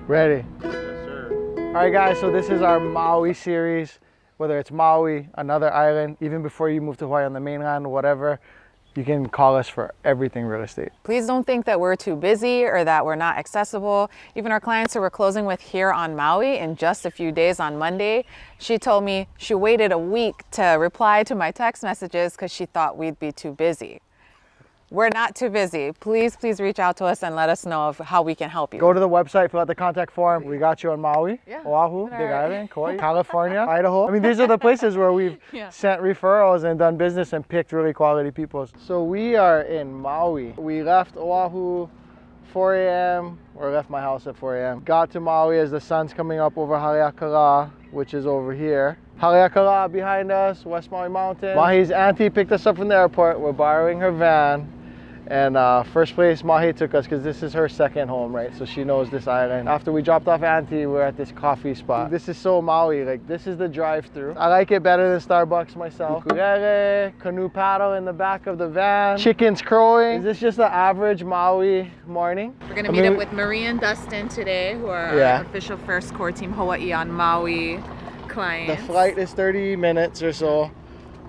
Ready? Yes, sir. All right, guys, so this is our Maui series. Whether it's Maui, another island, even before you move to Hawaii on the mainland, whatever, you can call us for everything real estate. Please don't think that we're too busy or that we're not accessible. Even our clients who we're closing with here on Maui in just a few days on Monday, she told me she waited a week to reply to my text messages because she thought we'd be too busy. We're not too busy. Please reach out to us and let us know of how we can help you. Go to the website, fill out the contact form. We got you on Maui, Yeah. Oahu, Big Island, Kauai, California, Idaho. I mean, these are the places where we've sent referrals and done business and picked really quality people. So we are in Maui. We left Oahu 4 a.m. or left my house at 4 a.m. Got to Maui as the sun's coming up over Haleakala, which is over here. Haleakala behind us, West Maui Mountain. Mahe's auntie picked us up from the airport. We're borrowing her van. And first place Mahe took us because this is her second home, right? So she knows this island. After we dropped off auntie, we're at this coffee spot. This is so Maui, like this is the drive-through. I like it better than Starbucks myself. Ukulele, canoe paddle in the back of the van. Chickens crowing. Is this just the average Maui morning? We're gonna meet up with Marie and Dustin today, who are our official first core team Hawaii on Maui clients. The flight is 30 minutes or so.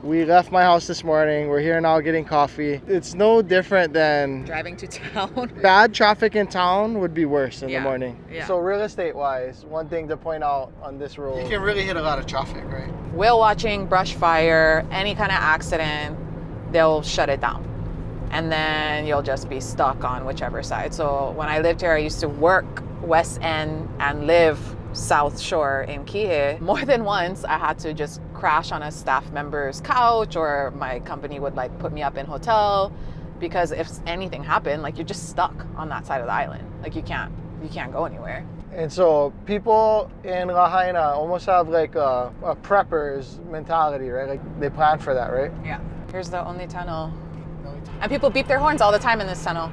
We left my house this morning. We're here now getting coffee. It's no different than driving to town. Bad traffic in town would be worse in the morning. Yeah. So real estate wise, one thing to point out on this road, you can really hit a lot of traffic, right? Whale watching, brush fire, any kind of accident, they'll shut it down. And then you'll just be stuck on whichever side. So when I lived here, I used to work West End and live South Shore in Kihei. More than once, I had to just crash on a staff member's couch, or my company would like put me up in hotel, because if anything happened, like you're just stuck on that side of the island. Like you can't go anywhere. And so people in Lahaina almost have like a prepper's mentality, right? Like they plan for that, right? Yeah. Here's the only tunnel. And people beep their horns all the time in this tunnel.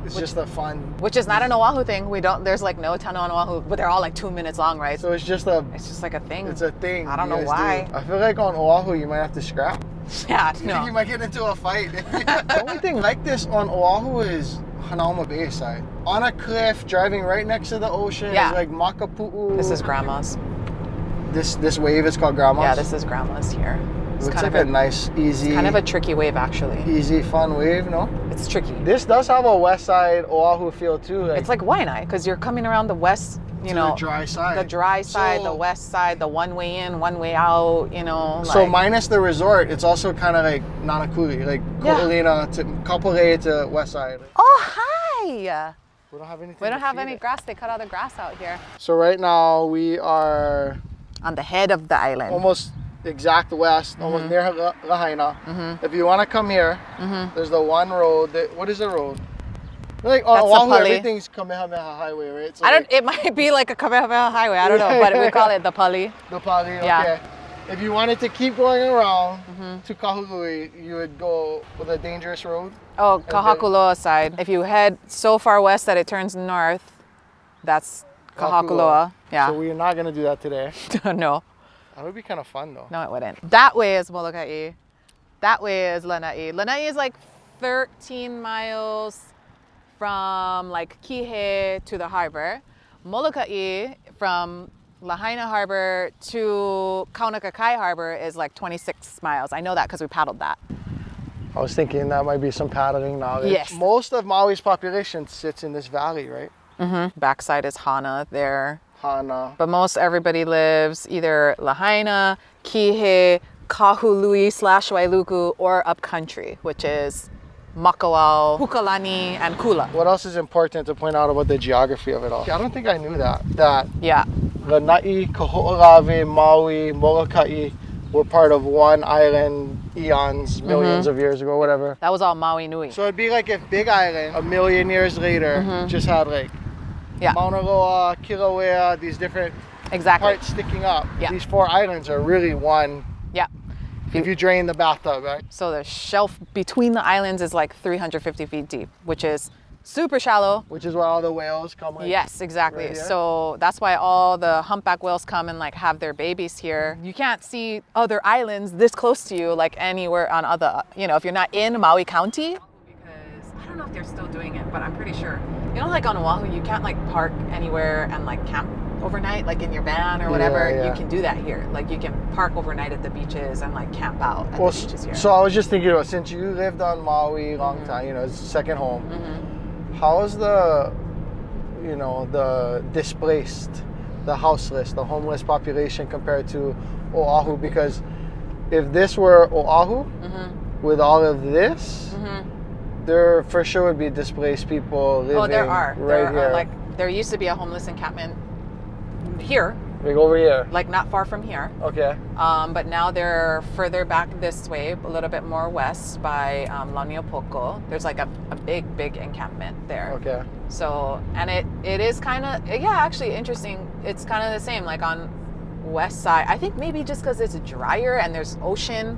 It's just a fun. Which is not an Oahu thing. There's like no tunnel on Oahu, but they're all like 2 minutes long, right? So it's just like a thing. It's a thing. I don't know why. I feel like on Oahu you might have to scrap. Yeah, You think you might get into a fight. The only thing like this on Oahu is Hanauma Bay side. On a cliff, driving right next to the ocean. Yeah. Is like Makapu'u. This is Grandma's. This wave is called Grandma's? Yeah, this is Grandma's here. It looks like a nice, easy... It's kind of a tricky wave, actually. Easy, fun wave, no? It's tricky. This does have a west side Oahu feel too. It's like Waianae, because you're coming around the west, you know. The dry side. The dry side, the west side, the one way in, one way out, you know. So minus the resort, it's also kind of like Nanakuli, like Ko'olina to Kapalua to west side. Oh, hi! We don't have anything. We don't have any grass. They cut all the grass out here. So right now we are... on the head of the island. Almost exact west, almost near Lahaina. If you want to come here, there's the one road. What is the road? Like on Oahu, everything's Kamehameha Highway, right? So it might be like a Kamehameha Highway. I don't know, but we call it the Pali. The Pali, okay. Yeah. If you wanted to keep going around to Kahului, you would go with a dangerous road. Oh, Kahakuloa side. If you head so far west that it turns north, that's Kahakuloa. Yeah. So we're not gonna do that today. No. That would be kind of fun though. No, it wouldn't. That way is Molokai. That way is Lanai. Lanai is like 13 miles from like Kihei to the harbor. Molokai from Lahaina Harbor to Kaunakakai Harbor is like 26 miles. I know that because we paddled that. I was thinking that might be some paddling knowledge. Yes. Most of Maui's population sits in this valley, right? Backside is Hana there. Hana. But most everybody lives either Lahaina, Kihei, Kahului/Wailuku, or upcountry, which is Makawao, Hukalani, and Kula. What else is important to point out about the geography of it all? I don't think I knew that. Yeah. Lanai, Kaho'olawe, Maui, Molokai were part of one island eons, millions of years ago, whatever. That was all Maui Nui. So it'd be like if Big Island, a million years later, just had like Mauna Loa, Kilauea, these different parts sticking up. Yeah. These 4 islands are really one. Yeah. If you drain the bathtub, right? So the shelf between the islands is like 350 feet deep, which is super shallow. Which is where all the whales come. Like, yes, exactly. Right, yeah. So that's why all the humpback whales come and like have their babies here. You can't see other islands this close to you like anywhere on other, you know, if you're not in Maui County. Because I don't know if they're still doing it, but I'm pretty sure. You know, like on Oahu, you can't like park anywhere and like camp overnight, like in your van or whatever. You can do that here. Like you can park overnight at the beaches and like camp out at the beaches here. So I was just thinking, since you lived on Maui a long time, you know, it's second home. How is the, you know, the displaced, the houseless, the homeless population compared to Oahu? Because if this were Oahu, with all of this, there for sure would be displaced people living there are. Here. Like there used to be a homeless encampment here. Like over here. Like not far from here. Okay. But now they're further back this way, a little bit more west by Launiupoko. There's like a big encampment there. Okay. So, and it is kind of, actually interesting. It's kind of the same, like on west side. I think maybe just because it's drier and there's ocean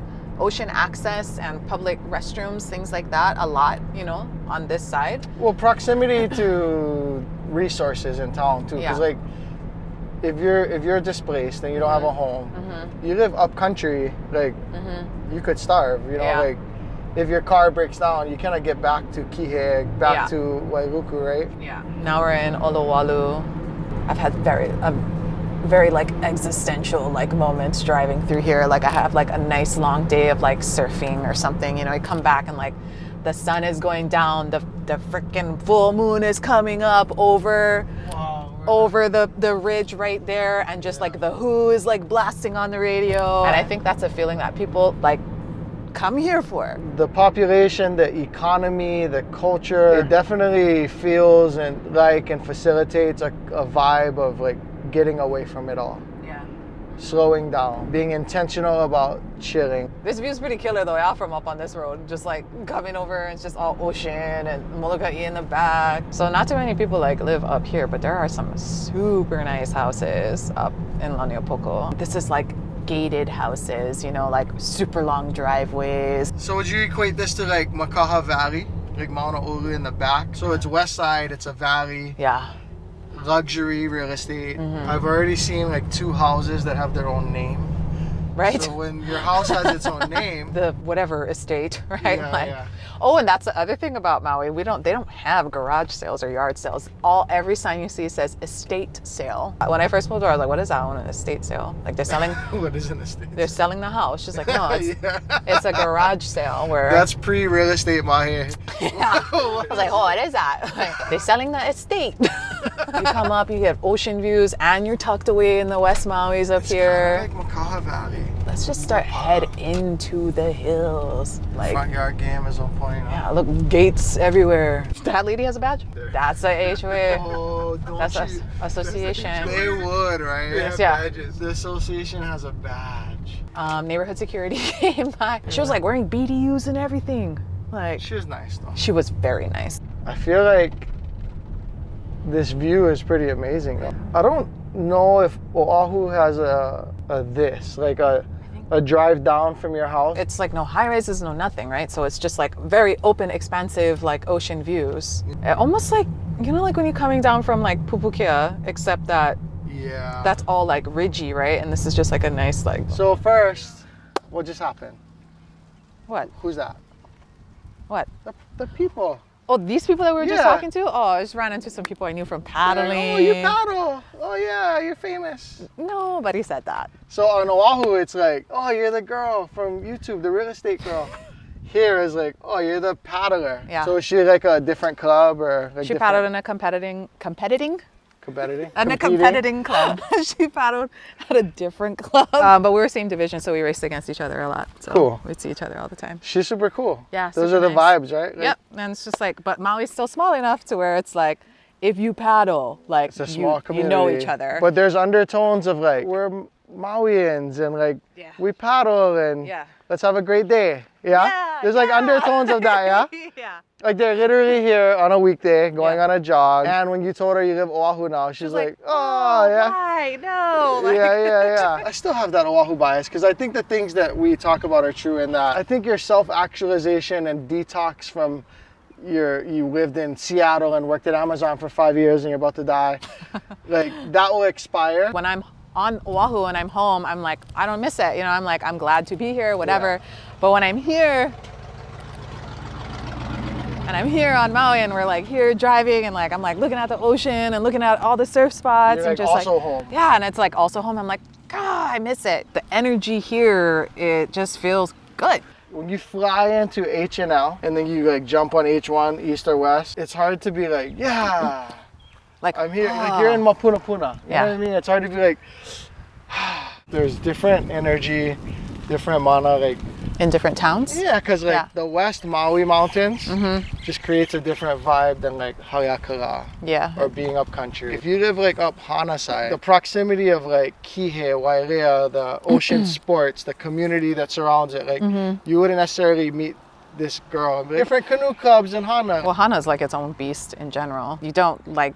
access and public restrooms, things like that, a lot, you know, on this side. Well, proximity to resources in town too, because like if you're displaced and you don't have a home, you live up country, like you could starve, you know, like if your car breaks down, you cannot get back to Kihei, back to Wailuku, right? Yeah. Now we're in Olowalu. I've had very like existential like moments driving through here. Like I have like a nice long day of like surfing or something, you know, I come back and like the sun is going down, the freaking full moon is coming up over the ridge right there, and just like the Who is like blasting on the radio. And I think that's a feeling that people like come here for. The population, the economy, the culture, it definitely feels and facilitates a vibe of like getting away from it all. Yeah. Slowing down, being intentional about chilling. This view's pretty killer though, from up on this road. Just like coming over and it's just all ocean and Molokai in the back. So not too many people like live up here, but there are some super nice houses up in Launiupoko. This is like gated houses, you know, like super long driveways. So would you equate this to like Makaha Valley? Like Mauna Ulu in the back? So it's west side, it's a valley. Yeah. Luxury real estate. I've already seen like 2 houses that have their own name. Right. So when your house has its own name, the whatever estate, right? Yeah, like, oh, and that's the other thing about Maui. They don't have garage sales or yard sales. Every sign you see says estate sale. When I first moved over, I was like, what is that? I want an estate sale. Like they're selling. What is an estate? They're selling the house. She's like, no, it's a garage sale where. That's pre-real estate, Mahe. Yeah. I was like, oh, what is that? Like, they're selling the estate. You come up, you get ocean views, and you're tucked away in the West Maui's up here. It's like Makaha Valley. Let's just head into the hills. Like front yard game is on point. Yeah, look, gates everywhere. That lady has a badge? There. That's a HOA. Oh, don't That's you? association. They would, right? They have badges. The association has a badge. Neighborhood security came by. She was like wearing BDUs and everything. Like she was nice though. She was very nice. I feel like this view is pretty amazing though. I don't know if Oahu has a drive down from your house. It's like no high rises, no nothing, right? So it's just like very open, expansive, like ocean views. Almost like, you know, like when you're coming down from like Pupukia, except that that's all like ridgy, right? And this is just like a nice like. So first, what just happened? What? Who's that? What? The people. Oh, these people that we were just talking to? Oh, I just ran into some people I knew from paddling. Like, oh, you paddle. Oh, yeah, you're famous. Nobody said that. So on Oahu, it's like, oh, you're the girl from YouTube, the real estate girl. Here is like, oh, you're the paddler. Yeah. So is she like a different club or? She paddled in a competing club. She paddled at a different club. But we were same division, so we raced against each other a lot. So cool. We'd see each other all the time. She's super cool. Yeah. Those are the vibes, right? Like, yep. And it's just like, but Maui's still small enough to where it's like, if you paddle, like it's a small community. You know each other. But there's undertones of like, we're Mauians and like, we paddle and let's have a great day. Yeah? There's like undertones of that, yeah? Yeah. Like they're literally here on a weekday going on a jog. And when you told her you live Oahu now, she's like, oh, yeah. Why? No. Like, yeah. I still have that Oahu bias because I think the things that we talk about are true in that I think your self-actualization and detox from you lived in Seattle and worked at Amazon for 5 years and you're about to die, like that will expire. When I'm on Oahu and I'm home, I'm like, I don't miss it. You know, I'm like, I'm glad to be here, whatever. But when I'm here, And I'm here on Maui and we're like here driving and like I'm like looking at the ocean and looking at all the surf spots. You're and like just also like home. yeah, and it's like also home. I'm like, God, I miss it. The energy here, it just feels good. When you fly into H&L and then you like jump on H1 east or west, it's hard to be like, yeah, Like I'm here. Like you're in Mapunapuna. You Yeah. know what I mean? It's hard to be like, there's different energy, different mana, like. in different towns. Yeah, because like Yeah. the West Maui mountains just creates a different vibe than like Haleakala Yeah. or being up country. If you live like up Hana side, the proximity of like Kihei, Wailea, the ocean sports, the community that surrounds it, like you wouldn't necessarily meet this girl. Different canoe clubs in Hana. Well, Hana's like its own beast in general. You don't like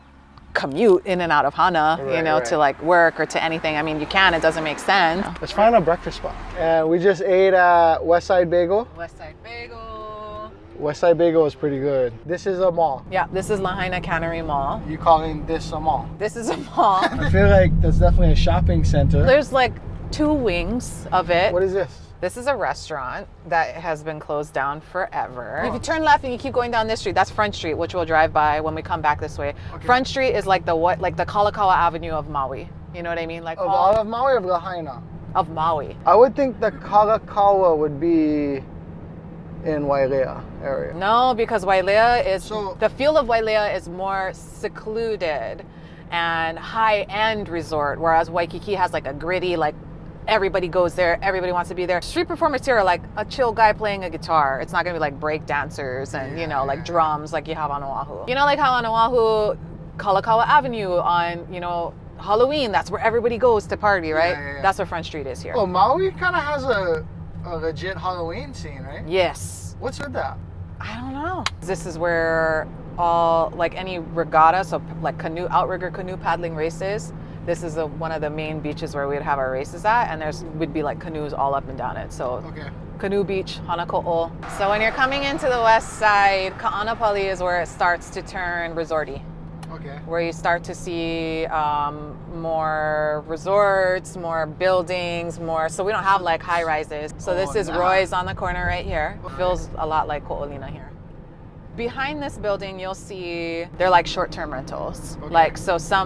commute in and out of Hana, you Right, know, right. to like work or to anything. I mean, you can, it doesn't make sense. Let's find a breakfast spot. And we just ate at West Side Bagel. West Side Bagel. West Side Bagel is pretty good. This is a mall. Yeah, this is Lahaina Cannery Mall. You calling this a mall? This is a mall. I feel like that's definitely a shopping center. There's like 2 wings of it. What is this? This is a restaurant that has been closed down forever. If you turn left and you keep going down this street, that's Front Street, which we'll drive by when we come back this way. Okay. Front Street is like the Kalakaua Avenue of Maui. You know what I mean? Like Of all all of Maui or of Lahaina? of Maui. I would think the Kalakaua would be in Wailea area. No, because Wailea is So- the feel of Wailea is more secluded and high-end resort, whereas Waikiki has like a gritty, like everybody goes there, everybody wants to be there. Street performers here are like a chill guy playing a guitar. It's not gonna be like break dancers and you know like drums like you have on Oahu. You know, like how on Oahu, Kalakaua Avenue on Halloween, that's where everybody goes to party, right? Yeah. That's what Front Street is here. Well, Maui kind of has a legit Halloween scene, right? Yes. What's with that? I don't know. This is where all like any regatta, so like outrigger canoe paddling races. This is one of the main beaches where we'd have our races at, and would be like canoes all up and down it. So Okay. Canoe Beach, Honoko'o. So when you're coming into the west side, Kaanapali is where it starts to turn resorty, Okay. where you start to see more resorts, more buildings, more. So we don't have like high rises. So this is nice. Roy's on the corner right here. Feels a lot like Ko'olina here. Behind this building, you'll see they're like short-term rentals. Okay. Like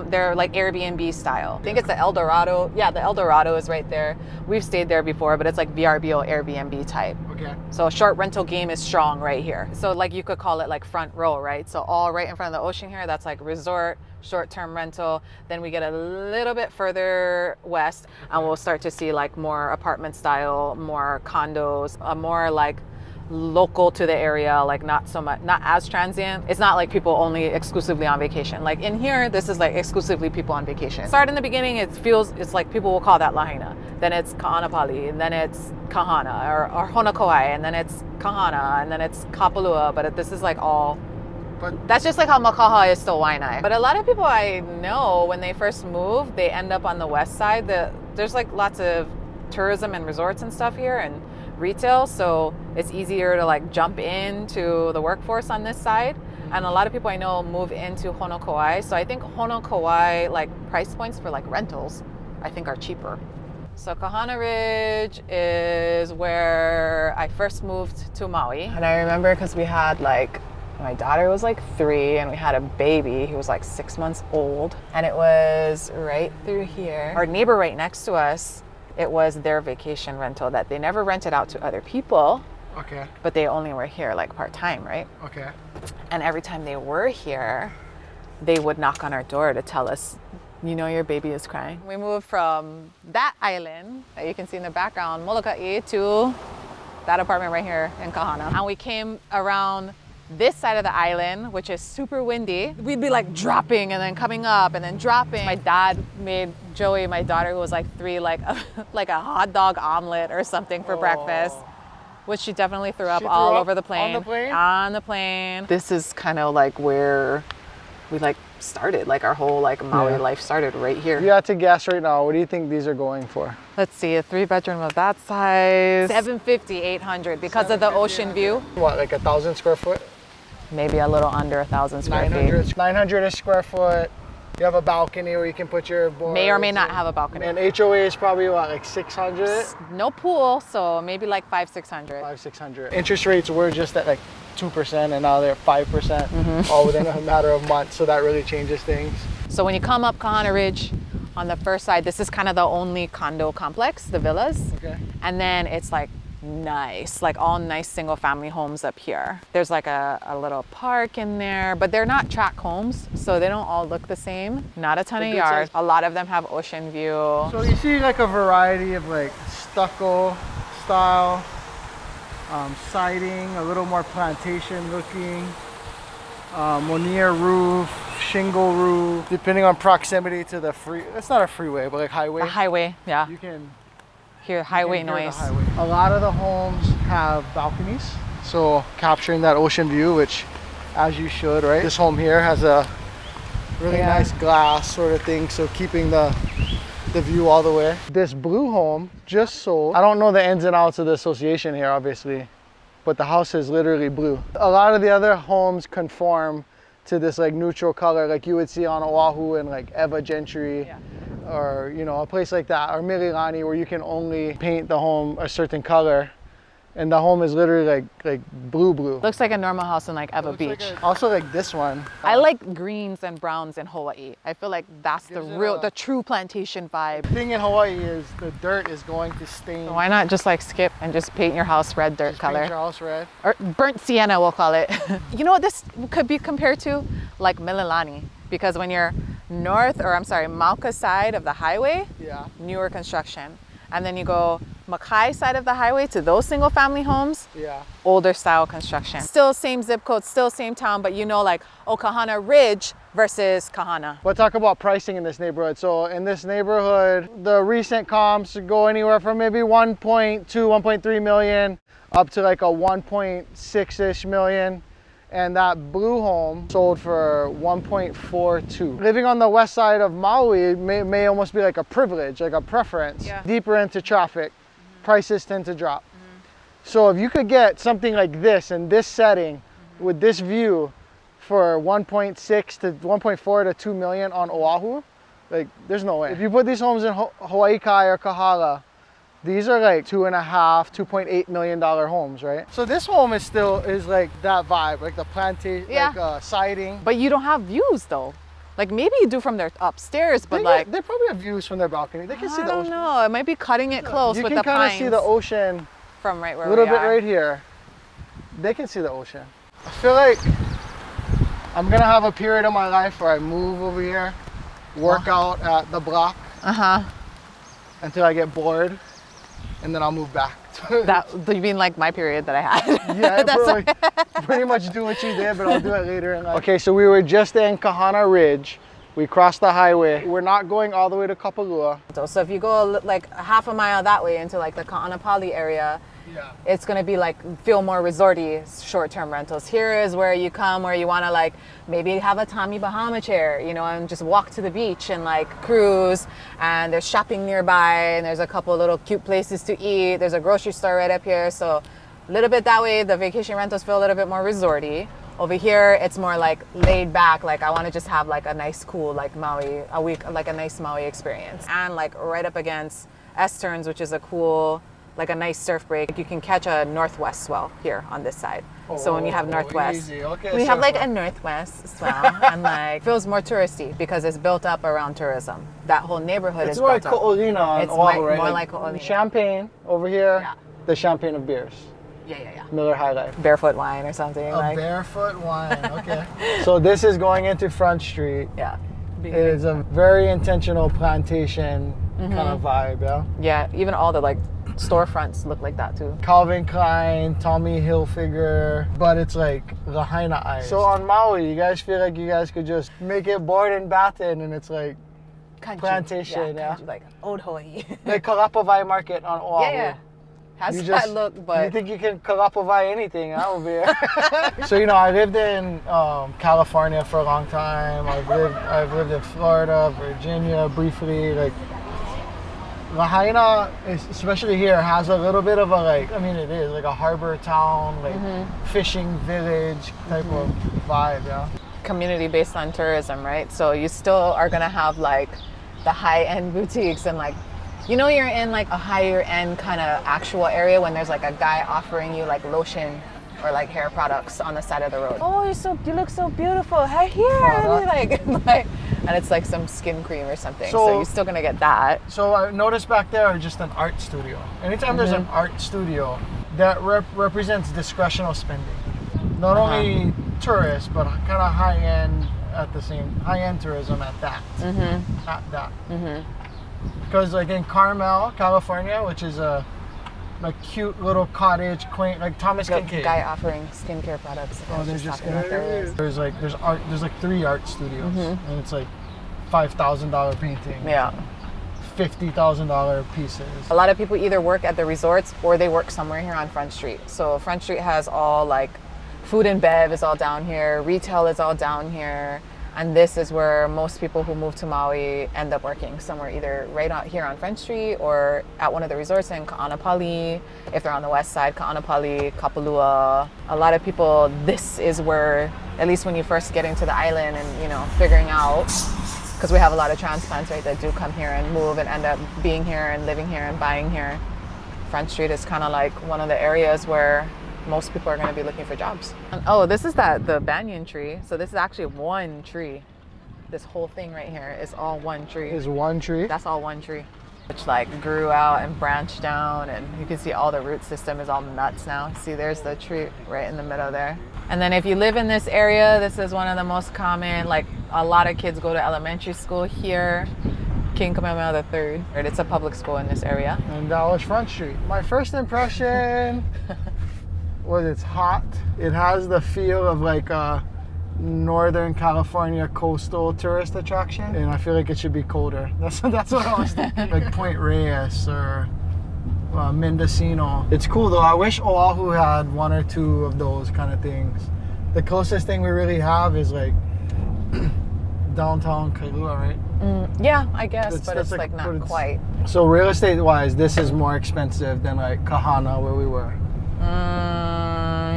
they're like Airbnb style. I think it's the El Dorado. Yeah, the El Dorado is right there. We've stayed there before, but it's like VRBO Airbnb type. Okay. So short rental game is strong right here. So like you could call it like front row, right? So all right in front of the ocean here, that's like resort, short-term rental. Then we get a little bit further west and we'll start to see like more apartment style, more condos, more like local to the area, like not as transient. It's not like people only exclusively on vacation. Like in here, this is like exclusively people on vacation. Start in the beginning, it's like people will call that Lahaina. Then it's Kaanapali, and then it's Kahana or Honokowai, and then it's Kahana, and then it's Kapalua. But this is like all. But That's just like how Makaha is to Waianae. But a lot of people I know, when they first move, they end up on the west side. There's like lots of tourism and resorts and stuff here and retail, so it's easier to like jump into the workforce on this side. And a lot of people I know move into Honokowai. So I think Honokowai, like price points for like rentals, I think are cheaper. So Kahana Ridge is where I first moved to Maui. And I remember because we had like, my daughter was like 3 and we had a baby. He was like 6 months old. And it was right through here. Our neighbor right next to us, it was their vacation rental that they never rented out to other people, okay. but they only were here like part-time, right? Okay. And every time they were here, they would knock on our door to tell us, you know, your baby is crying. We moved from that island that you can see in the background, Molokai, to that apartment right here in Kahana. And we came around this side of the island, which is super windy. We'd be like dropping and then coming up and then dropping. My dad made Joey, my daughter who was like 3, like a hot dog omelet or something for breakfast, which she definitely threw up all over the plane. On the plane? On the plane. This is kind of like where we like started, like our whole like Maui life started right here. You had to guess right now. What do you think these are going for? Let's see, a 3-bedroom of that size. 750, 800 because of the ocean view. What, like 1,000 square foot? Maybe a little under 1,000 square feet. 900 a square foot. You have a balcony where you can put your boards. May or may not have a balcony. And HOA is probably what, like 600? No pool, so maybe like 500-600. 500-600. Interest rates were just at like 2% and now they're 5%, all within a matter of months. So that really changes things. So when you come up Kahana Ridge, on the first side, this is kind of the only condo complex, the villas. Okay. And then it's like nice, like all nice single family homes up here. There's like a little park in there, but they're not tract homes, so they don't all look the same. Not a ton of yards. A lot of them have ocean view. So you see like a variety of like stucco style, siding, a little more plantation looking, Monier roof, shingle roof, depending on proximity to the it's not a freeway, but like highway. A highway, yeah. You can hear highway noise. Highway. A lot of the homes have balconies, so capturing that ocean view, which as you should, right? This home here has a really nice glass sort of thing, so keeping the view all the way. This blue home just sold. I don't know the ins and outs of the association here, obviously, but the house is literally blue. A lot of the other homes conform to this like neutral color, like you would see on Oahu and like Eva Gentry, or you know, a place like that, or Mililani, where you can only paint the home a certain color, and the home is literally like blue. Looks like a normal house in like Eva Beach. Also like this one. I like greens and browns in Hawaii. I feel like that's the true plantation vibe. The thing in Hawaii is the dirt is going to stain. So why not just like skip and just paint your house red dirt color? Paint your house red. Or burnt sienna, we'll call it. You know what this could be compared to? Like Mililani. Because when you're Mauka side of the highway, newer construction. And then you go Makai side of the highway to those single family homes, older style construction. Still same zip code, still same town, but you know, like, Kahana Ridge versus Kahana. We'll talk about pricing in this neighborhood. So in this neighborhood, the recent comps go anywhere from maybe 1.2, 1.3 million up to like a 1.6-ish million. And that blue home sold for 1.42. Living on the west side of Maui may almost be like a privilege, like a preference. Deeper into traffic, prices tend to drop. So if you could get something like this in this setting with this view for 1.6 to 1.4 to 2 million on Oahu, like there's no way. If you put these homes in Hawaii Kai or Kahala, these are like $2.5, $2.8 million homes, right? So this home is like that vibe, like the plantation, like siding. But you don't have views though. Like maybe you do from their upstairs, but they probably have views from their balcony. They can see the ocean. I don't know. It might be cutting it close with the pines. You can kind of see the ocean from right where we are. A little bit right here. They can see the ocean. I feel like I'm gonna have a period of my life where I move over here, work out at the block until I get bored. And then I'll move back. You mean like my period that I had? Yeah, that's pretty much do what you did, but I'll do it later in life. Okay, so we were just in Kahana Ridge. We crossed the highway. We're not going all the way to Kapalua. So if you go like half a mile that way into like the Kaanapali area, it's gonna be like feel more resorty short-term rentals. Here is where you come, where you wanna like maybe have a Tommy Bahama chair, you know, and just walk to the beach and like cruise. And there's shopping nearby, and there's a couple little cute places to eat. There's a grocery store right up here, so a little bit that way. The vacation rentals feel a little bit more resorty. Over here, it's more like laid back. Like I want to just have like a nice, cool, like Maui, a week, like a nice Maui experience. And like right up against Esterns, which is a cool, like a nice surf break. You can catch a northwest swell here on this side. So when you have northwest, we have like a northwest swell, and like feels more touristy because it's built up around tourism. That whole neighborhood is built up. It's more like Ko'olina on Oahu, right? More like Ko'olina. Champagne over here, the champagne of beers. Yeah. Miller High Life. Barefoot wine or something. Barefoot wine, okay. So this is going into Front Street. Yeah. It is a very intentional plantation kind of vibe, Yeah, even all the like storefronts look like that too. Calvin Klein, Tommy Hilfiger, but it's like Lahaina eyes. So on Maui, you guys feel like you guys could just make it board and batten, and it's like country. Plantation, country, like old Hawaii. Like Kalapawai Market on Oahu. Yeah. Has that look, but you think you can Kalapawai anything over here? So you know, I lived in California for a long time. I've lived in Florida, Virginia briefly. Like Lahaina, especially here, has a little bit of a like. I mean, it is like a harbor town, like fishing village type of vibe. Yeah. Community based on tourism, right? So you still are gonna have like the high-end boutiques and like. You know, you're in like a higher end kind of actual area when there's like a guy offering you like lotion or like hair products on the side of the road. Oh, you look so beautiful. Hey, here, like, and it's like some skin cream or something. So you're still gonna get that. So I noticed back there just an art studio. Anytime there's an art studio, that represents discretional spending. Not only tourists, but kind of high-end at the same high-end tourism at that. At that. Because like in Carmel, California, which is a like cute little cottage, quaint, like Thomas Kincaid. Guy offering skincare products. Oh, there's just there's art. There's like 3 art studios, and it's like $5,000 painting. Yeah. $50,000 pieces. A lot of people either work at the resorts or they work somewhere here on Front Street. So Front Street has all like food and bev is all down here, retail is all down here, and this is where most people who move to Maui end up working, somewhere either right out here on Front Street or at one of the resorts in Kaanapali. If they're on the west side, Kaanapali, Kapalua. A lot of people, this is where, at least when you first get into the island and, you know, figuring out, because we have a lot of transplants, right, that do come here and move and end up being here and living here and buying here. Front Street is kind of like one of the areas where most people are going to be looking for jobs. And, oh, this is the banyan tree. So this is actually one tree. This whole thing right here is all one tree. Is one tree? That's all one tree. Which like grew out and branched down, and you can see all the root system is all nuts now. See, there's the tree right in the middle there. And then if you live in this area, this is one of the most common, like a lot of kids go to elementary school here. King Kamehameha III. It's a public school in this area. And that was Front Street. My first impression was it's hot. It has the feel of like a Northern California coastal tourist attraction, and I feel like it should be colder. That's what I was thinking. Like Point Reyes or Mendocino. It's cool though. I wish Oahu had 1 or 2 of those kind of things. The closest thing we really have is like downtown Kailua, right? Yeah, I guess, but it's like not quite. So real estate wise, this is more expensive than like Kahana where we were.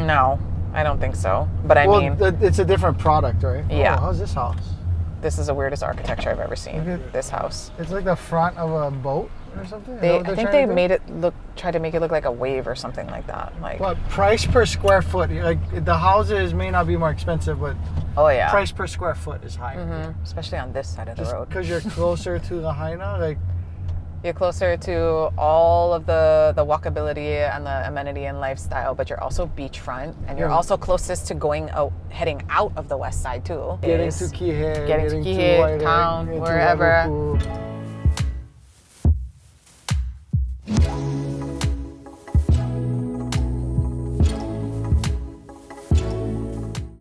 No, I don't think so. But I mean, it's a different product, right? Yeah. Oh, how's this house? This is the weirdest architecture I've ever seen. This house. It's like the front of a boat or something. I think they tried to make it look like a wave or something like that. Like what price per square foot? Like the houses may not be more expensive, but price per square foot is higher. Especially on this side of the road. Because you're closer to Lahaina, like. You're closer to all of the walkability and the amenity and lifestyle, but you're also beachfront, and you're also closest to heading out of the west side too. Getting to Kihei, getting to Kihei, town, wherever.